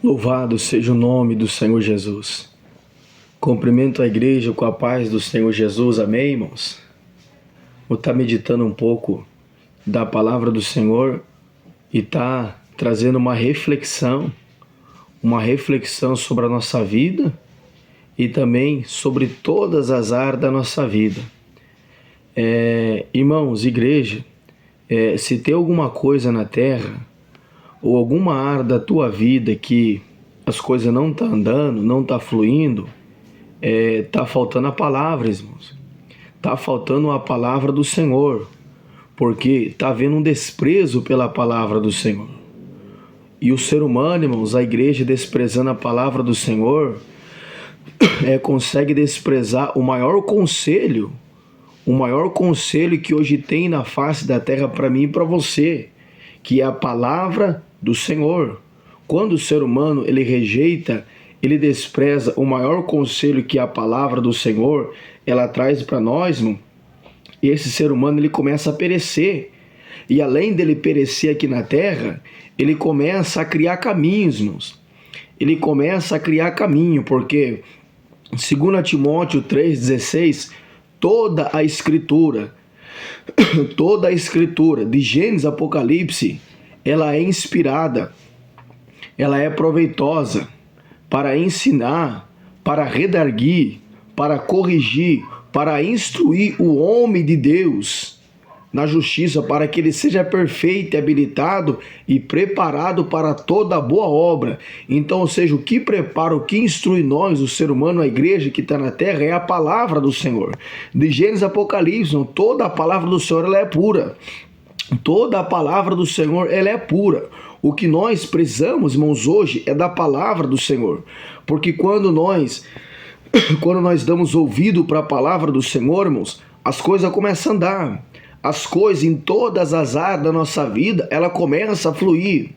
Louvado seja o nome do Senhor Jesus. Cumprimento a igreja com a paz do Senhor Jesus. Amém, irmãos? Vou estar meditando um pouco da palavra do Senhor e trazendo uma reflexão sobre a nossa vida e também sobre todas as áreas da nossa vida. Irmãos, igreja, se tem alguma coisa na terra ou alguma área da tua vida que as coisas não estão andando, não estão fluindo, está faltando a palavra, irmãos. Está faltando a palavra do Senhor, porque está havendo um desprezo pela palavra do Senhor. E o ser humano, irmãos, a igreja desprezando a palavra do Senhor, consegue desprezar o maior conselho que hoje tem na face da terra para mim e para você, que é a palavra do Senhor. Quando o ser humano ele rejeita, ele despreza o maior conselho que é a palavra do Senhor, ela traz para nós, irmão, e esse ser humano ele começa a perecer. E além dele perecer aqui na terra, ele começa a criar caminhos, irmãos. Ele começa a criar caminho, porque 2 Timóteo 3,16, toda a escritura, de Gênesis a Apocalipse, ela é inspirada, ela é proveitosa para ensinar, para redarguir, para corrigir, para instruir o homem de Deus na justiça, para que ele seja perfeito, habilitado e preparado para toda boa obra. Então, ou seja, o que prepara, o que instrui nós, o ser humano, a igreja que está na terra, é a palavra do Senhor. De Gênesis a Apocalipse, toda a palavra do Senhor ela é pura. Toda a palavra do Senhor ela é pura. O que nós precisamos, irmãos, hoje é da palavra do Senhor. Porque quando nós damos ouvido para a palavra do Senhor, irmãos, as coisas começam a andar. As coisas em todas as áreas da nossa vida, ela começa a fluir.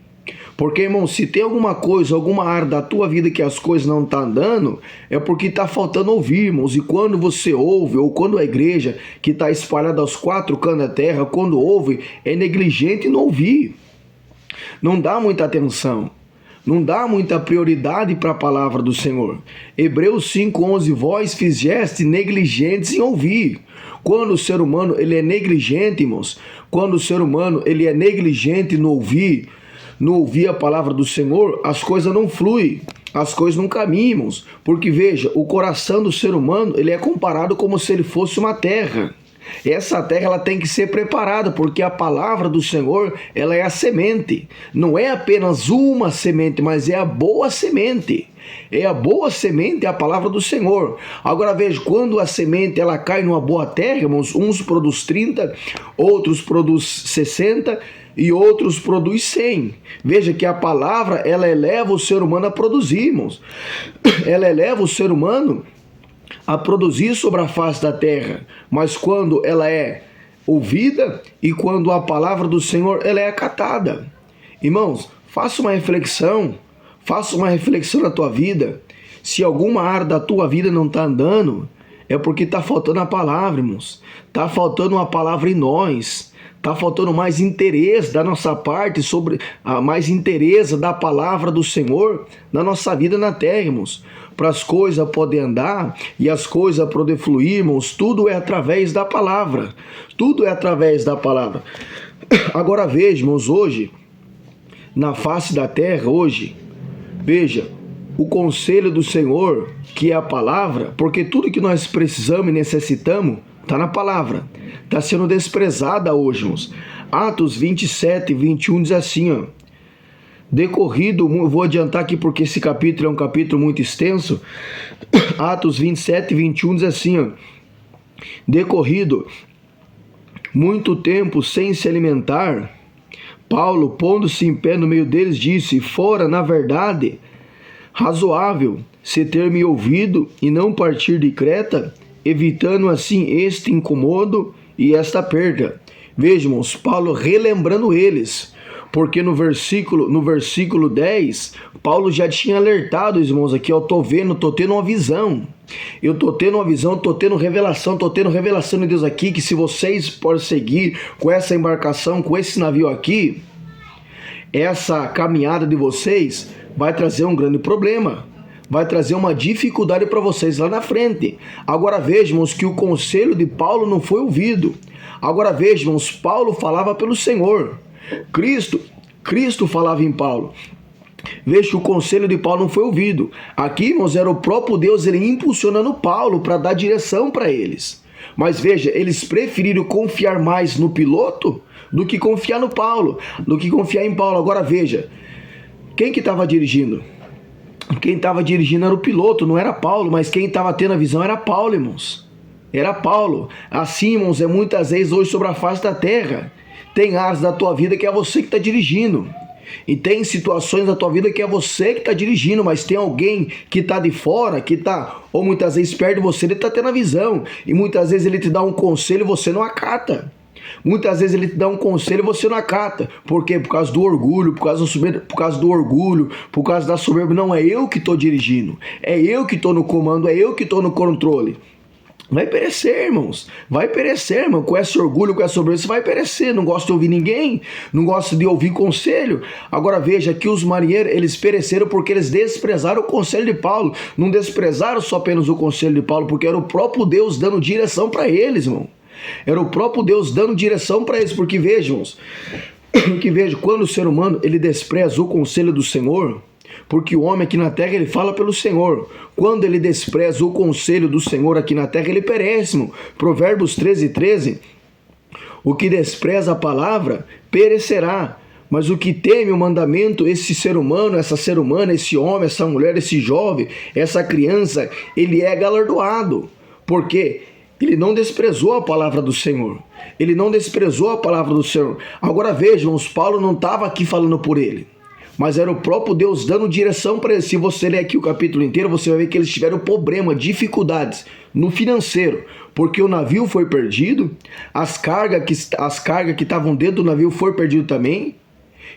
Porque, irmão, se tem alguma coisa, alguma área da tua vida que as coisas não estão andando, é porque está faltando ouvir, irmãos. E quando você ouve, ou quando a igreja que está espalhada aos 4 cantos da terra, quando ouve, é negligente não ouvir. Não dá muita atenção. Não dá muita prioridade para a palavra do Senhor. Hebreus 5,11, vós fizeste negligentes em ouvir. Quando o ser humano ele é negligente, irmãos, quando o ser humano ele é negligente no ouvir a palavra do Senhor, as coisas não fluem, as coisas não caminham, irmãos. Porque veja, o coração do ser humano ele é comparado como se ele fosse uma terra. Essa terra ela tem que ser preparada, porque a palavra do Senhor ela é a semente. Não é apenas uma semente, mas é a boa semente. É a boa semente, é a palavra do Senhor. Agora veja, quando a semente ela cai numa boa terra, irmãos, uns produz 30, outros produz 60 e outros produz 100. Veja que a palavra ela eleva o ser humano a produzir, irmãos. Ela eleva o ser humano a produzir sobre a face da terra, mas quando ela é ouvida e quando a palavra do Senhor ela é acatada. Irmãos, faça uma reflexão na tua vida. Se alguma área da tua vida não está andando, é porque está faltando a palavra, irmãos. Está faltando uma palavra em nós. Está faltando mais interesse da nossa parte mais interesse da palavra do Senhor na nossa vida na terra, irmãos. Para as coisas poderem andar e as coisas poderem fluir, irmãos, tudo é através da palavra. Tudo é através da palavra. Agora veja, irmãos, hoje, na face da terra, hoje, veja, o conselho do Senhor, que é a palavra, porque tudo que nós precisamos e necessitamos está na palavra. Está sendo desprezada hoje, irmãos. Atos 27, 21 diz assim, ó. Decorrido, vou adiantar aqui porque esse capítulo é um capítulo muito extenso. Atos 27, 21 diz assim, ó. Decorrido muito tempo sem se alimentar, Paulo, pondo-se em pé no meio deles, disse, fora, na verdade, razoável se ter me ouvido e não partir de Creta, evitando assim este incomodo e esta perda. Vejamos, Paulo relembrando eles, porque no versículo 10, Paulo já tinha alertado os irmãos aqui, eu estou tendo uma visão. Eu estou tendo uma visão, estou tendo revelação de Deus aqui, que se vocês forem seguir com essa embarcação, com esse navio aqui, essa caminhada de vocês vai trazer um grande problema. Vai trazer uma dificuldade para vocês lá na frente. Agora vejamos que o conselho de Paulo não foi ouvido. Agora vejamos, Paulo falava pelo Senhor. Cristo falava em Paulo. Veja que o conselho de Paulo não foi ouvido. Aqui, irmãos, era o próprio Deus, ele impulsionando Paulo para dar direção para eles. Mas veja, eles preferiram confiar mais no piloto do que confiar no Paulo, do que confiar em Paulo. Agora veja, quem que estava dirigindo? Quem estava dirigindo era o piloto, não era Paulo, mas quem estava tendo a visão era Paulo, irmãos. Era Paulo. Assim, irmãos, é muitas vezes hoje sobre a face da terra. Tem áreas da tua vida que é você que está dirigindo. E tem situações da tua vida que é você que está dirigindo, mas tem alguém que está de fora, que está, ou muitas vezes perto de você, ele está tendo a visão. E muitas vezes ele te dá um conselho e você não acata. Muitas vezes ele te dá um conselho e você não acata. Por quê? Por causa do orgulho, por causa da soberba. Não, é eu que estou dirigindo. É eu que estou no comando, é eu que estou no controle. Vai perecer, irmãos. Vai perecer, irmão. Com esse orgulho, com essa soberba, você vai perecer. Não gosta de ouvir ninguém. Não gosta de ouvir conselho. Agora veja que os marinheiros, eles pereceram porque eles desprezaram o conselho de Paulo. Não desprezaram só apenas o conselho de Paulo, porque era o próprio Deus dando direção para eles, irmão. Era o próprio Deus dando direção para eles. Porque vejam, quando o ser humano ele despreza o conselho do Senhor, porque o homem aqui na terra ele fala pelo Senhor. Quando ele despreza o conselho do Senhor aqui na terra, ele perece, irmão. Provérbios 13:13. O que despreza a palavra perecerá, mas o que teme o mandamento, esse ser humano, essa ser humana, esse homem, essa mulher, esse jovem, essa criança, ele é galardoado. Porque ele não desprezou a palavra do Senhor. Ele não desprezou a palavra do Senhor. Agora vejam, Paulo não estava aqui falando por ele, mas era o próprio Deus dando direção para eles. Se você ler aqui o capítulo inteiro, você vai ver que eles tiveram problema, dificuldades no financeiro, porque o navio foi perdido, as cargas que estavam dentro do navio foi perdido também,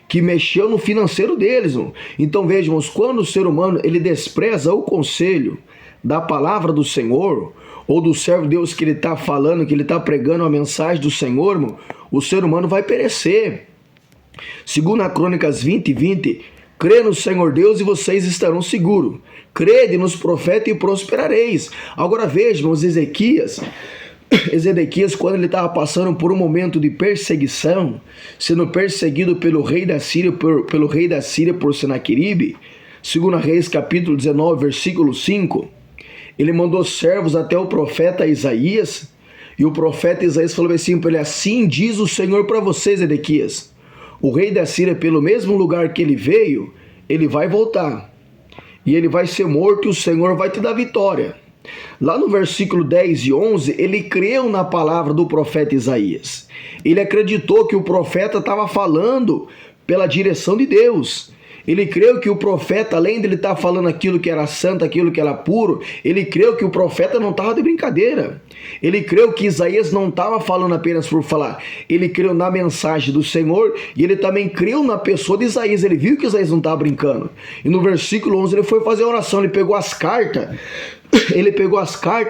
que mexeu no financeiro deles. Então vejam, quando o ser humano ele despreza o conselho da palavra do Senhor, ou do servo de Deus que ele está falando, que ele está pregando a mensagem do Senhor, irmão, o ser humano vai perecer. Segundo a Crônicas 20:20, crê no Senhor Deus e vocês estarão seguros. Crede nos profetas e prosperareis. Agora vejam, irmãos, Ezequias, quando ele estava passando por um momento de perseguição, sendo perseguido pelo rei da Síria, por Senaqueribe, segundo Reis capítulo 19, versículo 5, ele mandou servos até o profeta Isaías, e o profeta Isaías falou assim para ele: assim diz o Senhor para vocês, Ezequias, o rei da Síria, pelo mesmo lugar que ele veio, ele vai voltar, e ele vai ser morto, e o Senhor vai te dar vitória. Lá no versículo 10 e 11, ele creu na palavra do profeta Isaías. Ele acreditou que o profeta estava falando pela direção de Deus. Ele creu que o profeta, além de ele estar falando aquilo que era santo, aquilo que era puro, ele creu que o profeta não estava de brincadeira. Ele creu que Isaías não estava falando apenas por falar. Ele creu na mensagem do Senhor e ele também creu na pessoa de Isaías. Ele viu que Isaías não estava brincando. E no versículo 11 ele foi fazer a oração, ele pegou as cartas de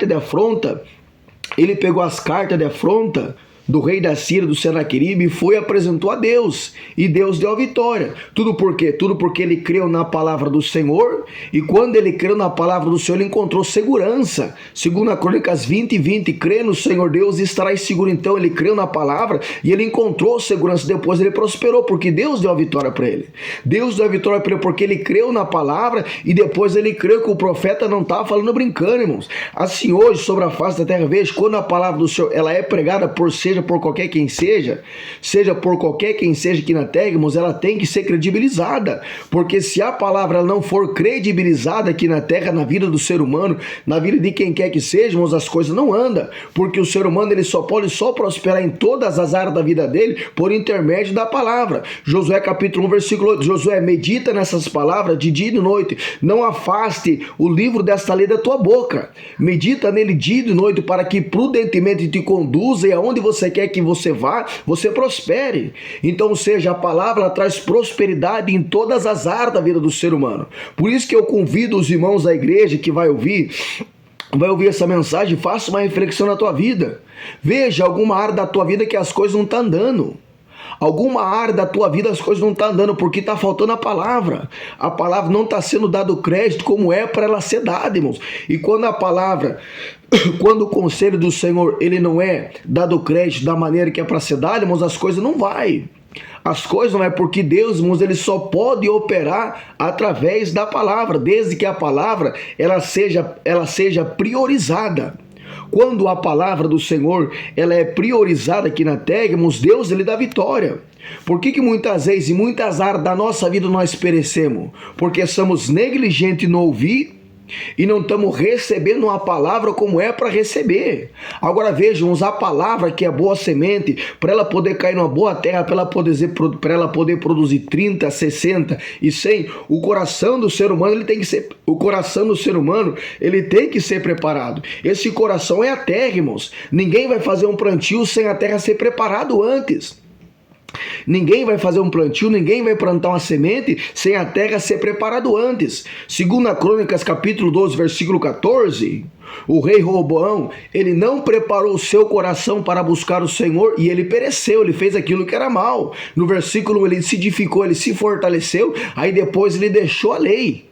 afronta do rei da Síria, do Senaqueribe, e foi e apresentou a Deus, e Deus deu a vitória. Tudo por quê? Tudo porque ele creu na palavra do Senhor, e quando ele creu na palavra do Senhor, ele encontrou segurança. Segundo a Crônicas 20:20, crê no Senhor Deus e estarás seguro. Então ele creu na palavra, e ele encontrou segurança. Depois ele prosperou, porque Deus deu a vitória para ele. Deus deu a vitória para ele, porque ele creu na palavra, e depois ele creu que o profeta não estava falando brincando, irmãos. Assim hoje, sobre a face da terra, veja, quando a palavra do Senhor, ela é pregada por qualquer quem seja por qualquer quem seja aqui na terra, irmãos, ela tem que ser credibilizada, porque se a palavra não for credibilizada aqui na terra, na vida do ser humano, na vida de quem quer que seja, irmãos, as coisas não andam, porque o ser humano ele só pode prosperar em todas as áreas da vida dele por intermédio da palavra. Josué capítulo 1, versículo 8, Josué, medita nessas palavras de dia e de noite, não afaste o livro desta lei da tua boca, medita nele dia e de noite, para que prudentemente te conduza e aonde você quer que você vá, você prospere. Então, ou seja, a palavra ela traz prosperidade em todas as áreas da vida do ser humano. Por isso que eu convido os irmãos da igreja que vai ouvir essa mensagem, faça uma reflexão na tua vida. Veja alguma área da tua vida que as coisas não estão andando. Alguma área da tua vida as coisas não estão andando porque está faltando a palavra. A palavra não está sendo dado crédito como é para ela ser dada, irmãos. E quando a palavra, quando o conselho do Senhor ele não é dado crédito da maneira que é para ser dado, irmãos, as coisas não vai. As coisas não é porque Deus, irmãos, ele só pode operar através da palavra, desde que a palavra ela seja priorizada. Quando a palavra do Senhor ela é priorizada aqui na terra, irmãos, Deus ele dá vitória. Por que muitas vezes, em muitas áreas da nossa vida nós perecemos? Porque somos negligentes no ouvir e não estamos recebendo uma palavra como é para receber. Agora vejam, a palavra que é boa semente, para ela poder cair numa boa terra, para ela poder produzir 30, 60 e 100, o coração do ser humano ele tem que ser preparado. Esse coração é a terra, irmãos. Ninguém vai fazer um plantio sem a terra ser preparado antes. Ninguém vai fazer um plantio, ninguém vai plantar uma semente sem a terra ser preparado antes. Segundo Crônicas capítulo 12, versículo 14, o rei Roboão, ele não preparou o seu coração para buscar o Senhor e ele pereceu, ele fez aquilo que era mal. No versículo 1 ele se edificou, ele se fortaleceu, aí depois ele deixou a lei.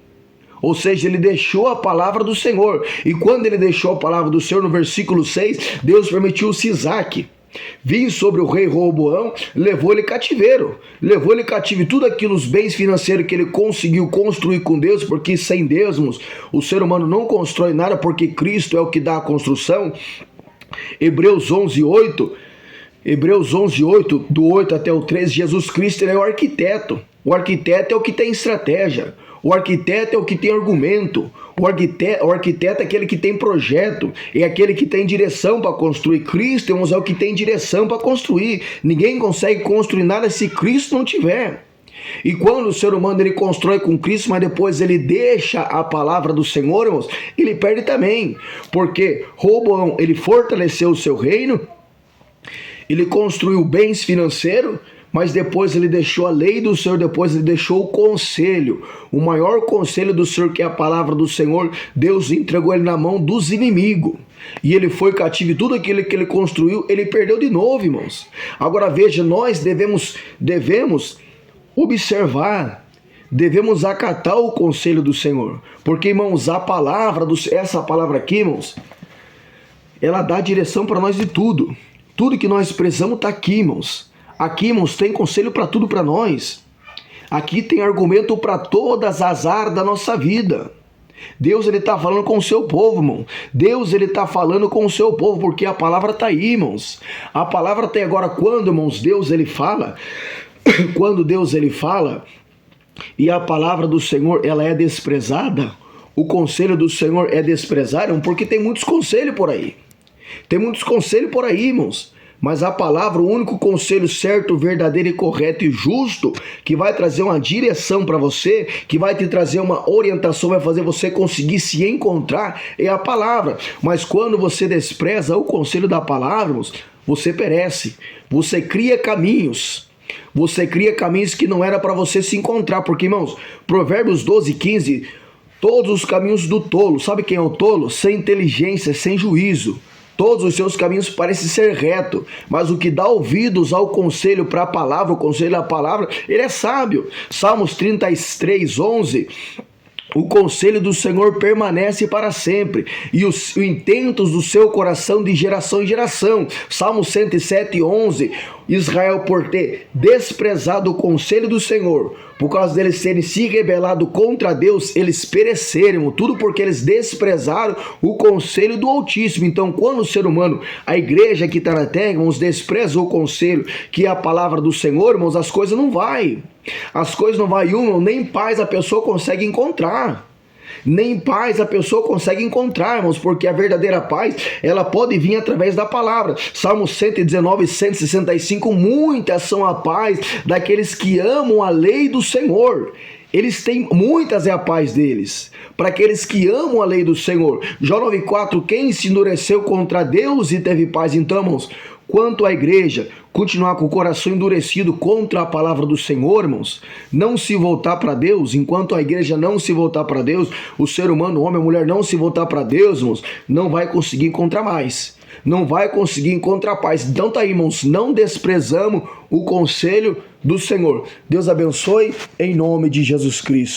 Ou seja, ele deixou a palavra do Senhor. E quando ele deixou a palavra do Senhor, no versículo 6, Deus permitiu Sisaque vir sobre o rei Roboão, levou ele cativeiro, tudo aquilo, os bens financeiros que ele conseguiu construir com Deus, porque sem Deus, o ser humano não constrói nada, porque Cristo é o que dá a construção. Hebreus 11:8, do 8 até o 13, Jesus Cristo ele é o arquiteto é o que tem estratégia, o arquiteto é o que tem argumento, o arquiteto é aquele que tem projeto, é aquele que tem direção para construir. Cristo, irmãos, é o que tem direção para construir. Ninguém consegue construir nada se Cristo não tiver. E quando o ser humano ele constrói com Cristo, mas depois ele deixa a palavra do Senhor, irmãos, ele perde também. Porque Roboão, ele fortaleceu o seu reino, ele construiu bens financeiros, mas depois ele deixou a lei do Senhor, depois ele deixou o conselho, o maior conselho do Senhor, que é a palavra do Senhor. Deus entregou ele na mão dos inimigos, e ele foi cativo, e tudo aquilo que ele construiu, ele perdeu de novo, irmãos. Agora veja, nós devemos observar, devemos acatar o conselho do Senhor, porque, irmãos, essa palavra aqui, irmãos, ela dá direção para nós de tudo que nós precisamos está aqui, irmãos. Aqui, irmãos, tem conselho para tudo para nós. Aqui tem argumento para todas as áreas da nossa vida. Deus, ele está falando com o seu povo, irmão. Deus, ele está falando com o seu povo, porque a palavra está aí, irmãos. A palavra está aí. Agora, quando, irmãos, Deus, ele fala, e a palavra do Senhor, ela é desprezada, o conselho do Senhor é desprezado, porque tem muitos conselhos por aí. Irmãos. Mas a palavra, o único conselho certo, verdadeiro e correto e justo, que vai trazer uma direção para você, que vai te trazer uma orientação, vai fazer você conseguir se encontrar, é a palavra. Mas quando você despreza o conselho da palavra, você perece. Você cria caminhos que não era para você se encontrar. Porque, irmãos, Provérbios 12:15, todos os caminhos do tolo, sabe quem é o tolo? Sem inteligência, sem juízo. Todos os seus caminhos parecem ser retos, mas o que dá ouvidos ao conselho para a palavra, o conselho da palavra, ele é sábio. Salmos 33:11, o conselho do Senhor permanece para sempre, e os intentos do seu coração de geração em geração. Salmos 107:11, Israel, por ter desprezado o conselho do Senhor, por causa deles terem se rebelado contra Deus, eles pereceram, tudo porque eles desprezaram o conselho do Altíssimo. Então, quando o ser humano, a igreja que está na terra, irmãos, despreza o conselho, que é a palavra do Senhor, irmãos, as coisas não vai. Nem paz a pessoa consegue encontrar. Irmãos, porque a verdadeira paz, ela pode vir através da palavra. Salmo 119, 165, muitas são a paz daqueles que amam a lei do Senhor. Muitas é a paz deles, para aqueles que amam a lei do Senhor. Jó 9:4, quem se endureceu contra Deus e teve paz? Então, irmãos, quanto à igreja continuar com o coração endurecido contra a palavra do Senhor, irmãos, não se voltar para Deus, enquanto a igreja não se voltar para Deus, o ser humano, o homem, a mulher não se voltar para Deus, irmãos, não vai conseguir encontrar mais. não vai conseguir encontrar paz. Então tá aí, irmãos, não desprezamos o conselho do Senhor. Deus abençoe em nome de Jesus Cristo.